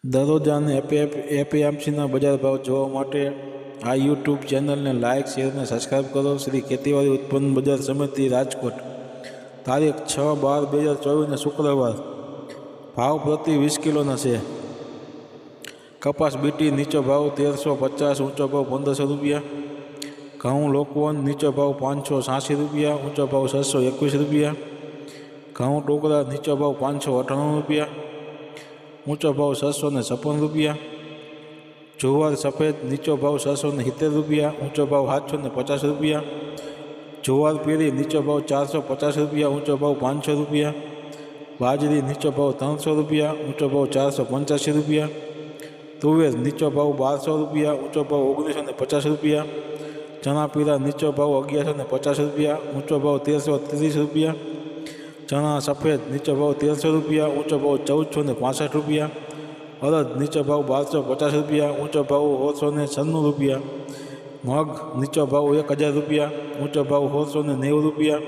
દરરોજના એપીએમસીના બજાર ભાવ જોવા માટે આ યુટ્યુબ ચેનલને લાઇક, શેર અને સબસ્ક્રાઈબ કરો. શ્રી ખેતીવાડી ઉત્પન્ન બજાર સમિતિ રાજકોટ, તારીખ 6/12/2024 શુક્રવાર. ભાવ પ્રતિ 20 કિલોના છે. કપાસ બીટી નીચો ભાવ 1350, ઊંચો ભાવ 1500 રૂપિયા. ઘઉં લોકવન નીચો ભાવ 586 રૂપિયા, ઊંચો ભાવ 621 રૂપિયા. ઘઉં ટોકરા નીચો ભાવ 598 રૂપિયા, ઊંચો ભાવ 656 રૂપિયા. જુવાર સફેદ નીચો ભાવ 670 રૂપિયા, ઊંચો ભાવ 750 રૂપિયા. જુવાર પીળી નીચો ભાવ 450 રૂપિયા, ઊંચો ભાવ 500 રૂપિયા. બાજરી નીચો ભાવ 300 રૂપિયા, ઊંચો ભાવ 485 રૂપિયા. તુવેર નીચો ભાવ 1200 રૂપિયા, ઊંચો ભાવ 1950 રૂપિયા. ચણા પીળા નીચો ભાવ 1150 રૂપિયા, ઊંચો ભાવ 1330 રૂપિયા. ચણા સફેદ નીચો ભાવ 1300 રૂપિયા, ઊંચો ભાવ 1465 રૂપિયા. અડદ નીચો ભાવ 1250 રૂપિયા, ઊંચો ભાવ 1696 રૂપિયા. મગ નીચો ભાવ 1000 રૂપિયા, ઊંચો ભાવ 1690 રૂપિયા.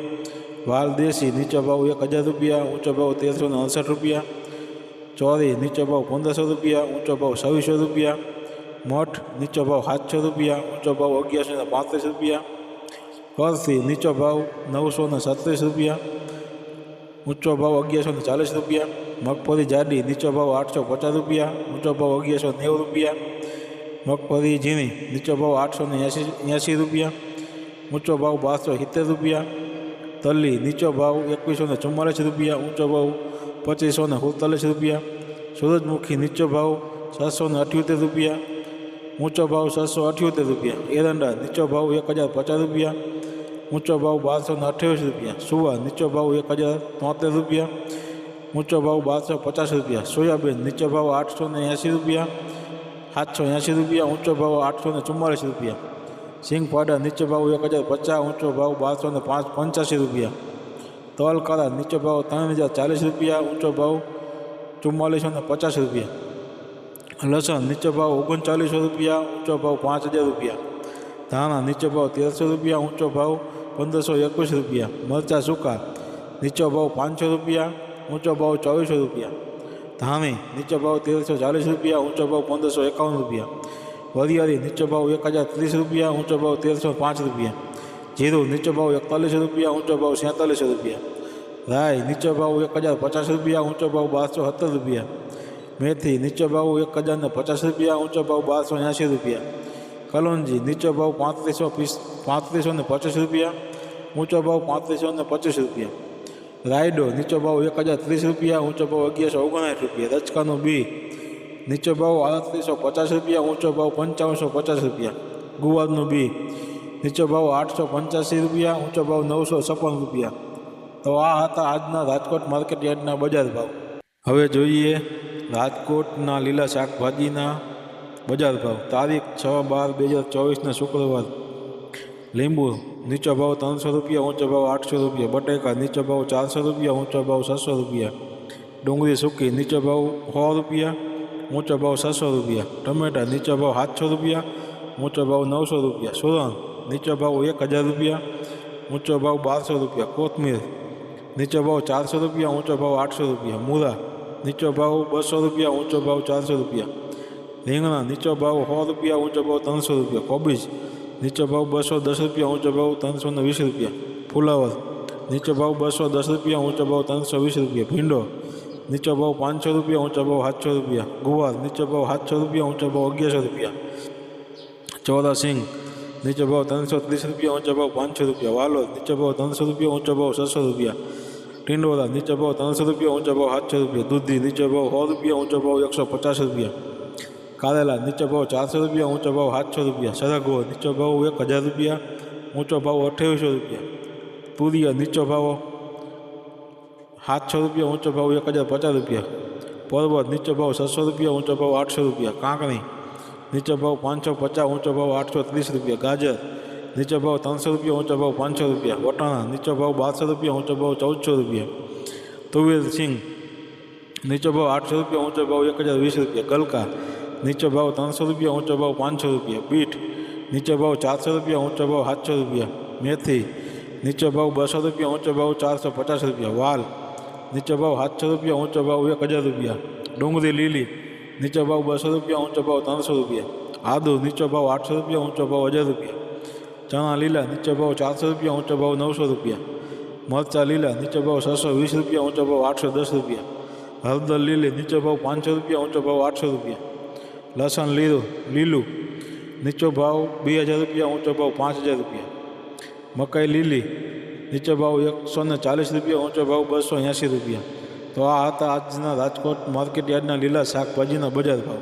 વાલ દેશી નીચો ભાવ 1000 રૂપિયા, ઊંચો ભાવ 1368 રૂપિયા. ચોરી નીચો ભાવ 1500 રૂપિયા, ઊંચો ભાવ 2600 રૂપિયા. મઠ નીચો ભાવ 700 રૂપિયા, ઊંચો ભાવ 1135 રૂપિયા. કરસી નીચો ભાવ 937 રૂપિયા, ઊંચો ભાવ 1140 રૂપિયા. મગફળી જાડી નીચો ભાવ 850 રૂપિયા, ઊંચો ભાવ 1190 રૂપિયા. મગફળી ઝીણી નીચો ભાવ 880 રૂપિયા, ઊંચો ભાવ 1270 રૂપિયા. તલી નીચો ભાવ 2144 રૂપિયા, ઊંચો ભાવ 2547 રૂપિયા. સૂરજમુખી નીચો ભાવ 778 રૂપિયા, ઊંચો ભાવ 778 રૂપિયા. એરંડા નીચો ભાવ 1050 રૂપિયા, ઊંચો ભાવ 1228 રૂપિયા. સુવા નીચો ભાવ 1073 રૂપિયા, ઊંચો ભાવ 1250 રૂપિયા. સોયાબીન નીચો ભાવ 880 રૂપિયા, 780 રૂપિયા, ઊંચો ભાવ 844 રૂપિયા. સિંગપાડા નીચો ભાવ 1050, ઊંચો ભાવ 1285 રૂપિયા. તલ કાળા નીચો ભાવ 3040 રૂપિયા, ઊંચો ભાવ 4450 રૂપિયા. લસણ નીચો ભાવ 3900 રૂપિયા, ઊંચો ભાવ 5000 રૂપિયા. ધાણા નીચો ભાવ 1300 રૂપિયા, ઊંચો ભાવ 1521 રૂપિયા. મરચાં સૂકા નીચો ભાવ 500 રૂપિયા, ઊંચો ભાવ 2400 રૂપિયા. ધાણી નીચો ભાવ 1340 રૂપિયા, ઊંચો ભાવ 1551 રૂપિયા. વરિયાળી નીચો ભાવ 1030 રૂપિયા, ઊંચો ભાવ 1305 રૂપિયા. જીરું નીચો ભાવ 41 રૂપિયા, ઊંચો ભાવ 47 રૂપિયા. રાઈ નીચો ભાવ 1050 રૂપિયા, ઊંચો ભાવ 1270 રૂપિયા. મેથી નીચો ભાવ 1050 રૂપિયા, ઊંચો ભાવ 1280 રૂપિયા. કલોંજી નીચો ભાવ 3550 રૂપિયા, ઊંચો ભાવ 3525 રૂપિયા. રાયડો નીચો ભાવ 1030 રૂપિયા, ઊંચો ભાવ 1159 રૂપિયા. રચકાનું બી નીચો ભાવ 3850 રૂપિયા, ઊંચો ભાવ 5550 રૂપિયા. ગુવારનું બી નીચો ભાવ 885 રૂપિયા, ઊંચો ભાવ 956 રૂપિયા. તો આ હતા આજના રાજકોટ માર્કેટ યાર્ડના બજાર ભાવ. હવે જોઈએ રાજકોટના લીલા શાકભાજીના બજાર ભાવ. તારીખ 6/12/2024 શુક્રવાર. લીંબુ નીચો ભાવ 300 રૂપિયા, ઊંચો ભાવ 800 રૂપિયા. બટેકા નીચો ભાવ 400 રૂપિયા, ઊંચો ભાવ 600 રૂપિયા. ડુંગળી સૂકી નીચો ભાવ 100 રૂપિયા, ઊંચો ભાવ 600 રૂપિયા. ટમેટા નીચો ભાવ 700 રૂપિયા, ઊંચો ભાવ 900 રૂપિયા. સુરણ નીચો ભાવ 1000 રૂપિયા, ઊંચો ભાવ 1200 રૂપિયા. કોથમીર નીચો ભાવ 400 રૂપિયા, ઊંચો ભાવ 800 રૂપિયા. મૂળા નીચો ભાવ 200 રૂપિયા, ઊંચો ભાવ 400 રૂપિયા. રીંગણા નીચો ભાવ 100 રૂપિયા, ઊંચો ભાવ 300 રૂપિયા. કોબીજ નીચો ભાવ 210 રૂપિયા, ઊંચો ભાવ 320 રૂપિયા. ફુલાવર નીચો ભાવ 210 રૂપિયા, ઊંચો ભાવ 320 રૂપિયા. ભીંડો નીચો ભાવ 500 રૂપિયા, ઊંચો ભાવ 700 રૂપિયા. ગુવાર નીચો ભાવ 700 રૂપિયા, ઊંચો ભાવ 1100 રૂપિયા. ચોરા સિંગ નીચો ભાવ 330 રૂપિયા, ઊંચો ભાવ 500 રૂપિયા. વાલોદ નીચો ભાવ 300 રૂપિયા, ઊંચો ભાવ 600 રૂપિયા. ટિંડોરા નીચો ભાવ 300 રૂપિયા, ઊંચો ભાવ 700 રૂપિયા. દૂધી નીચો ભાવ 100 રૂપિયા, ઊંચો ભાવ 150 રૂપિયા. કારેલા નીચો ભાવ 400 રૂપિયા, ઊંચો ભાવ 700 રૂપિયા. સરગવો નીચો ભાવ 1000 રૂપિયા, ઊંચો ભાવ 2800 રૂપિયા. તુરિયા નીચો ભાવ 700 રૂપિયા, ઊંચો ભાવ 1050 રૂપિયા. પરવળ નીચો ભાવ 600 રૂપિયા, ઊંચો ભાવ 800 રૂપિયા. કાંકણી નીચો ભાવ 550, ઊંચો ભાવ 830 રૂપિયા. ગાજર નીચો ભાવ 300 રૂપિયા, ઊંચો ભાવ 500 રૂપિયા. વટાણા નીચો ભાવ 1200 રૂપિયા, ઊંચો ભાવ 1400 રૂપિયા. તુવેર સિંગ નીચો ભાવ 800 રૂપિયા, ઊંચો ભાવ 1020 રૂપિયા. ગલકા નીચો ભાવ 300 રૂપિયા, ઊંચો ભાવ 500 રૂપિયા. બીટ નીચો ભાવ 400 રૂપિયા, ઊંચો ભાવ 700 રૂપિયા. મેથી નીચો ભાવ 200 રૂપિયા, ઊંચો ભાવ 450 રૂપિયા. વાલ નીચો ભાવ 700 રૂપિયા, ઊંચો ભાવ 1000 રૂપિયા. ડુંગળી લીલી નીચો ભાવ 200 રૂપિયા, ઊંચો ભાવ 300 રૂપિયા. આદુ નીચો ભાવ 800 રૂપિયા, ઊંચો ભાવ 1000 રૂપિયા. ચણા લીલા નીચો ભાવ 400 રૂપિયા, ઊંચો ભાવ 900 રૂપિયા. મરચાં લીલા નીચો ભાવ 620 રૂપિયા, ઊંચો ભાવ 810 રૂપિયા. હળદર લીલી નીચો ભાવ 500 રૂપિયા, ઊંચો ભાવ 800 રૂપિયા. લસણ લીલું નીચો ભાવ 2000 રૂપિયા, ઊંચો ભાવ 5000 રૂપિયા. મકાઈ લીલી નીચો ભાવ 140 રૂપિયા, ઊંચો ભાવ 280 રૂપિયા. તો આ હતા આજના રાજકોટ માર્કેટ યાર્ડના લીલા શાકભાજીના બજાર ભાવ.